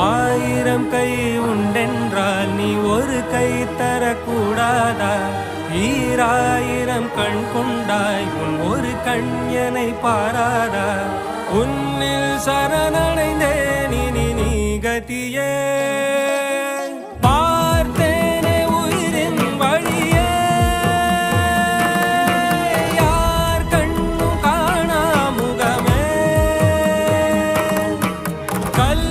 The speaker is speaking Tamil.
ஆயிரம் கை உண்டென்றால் நீ ஒரு கை தரக்கூடாதா? ஈராயிரம் கண் கொண்டாய் உன் ஒரு கண்யனை பாராதா? உன்னில் சரணடைந்தேன் இனி நீ கதியே. பார்த்தேனே உயிரின் வழியே, யார் கண்ணும் காணா முகமே. கல்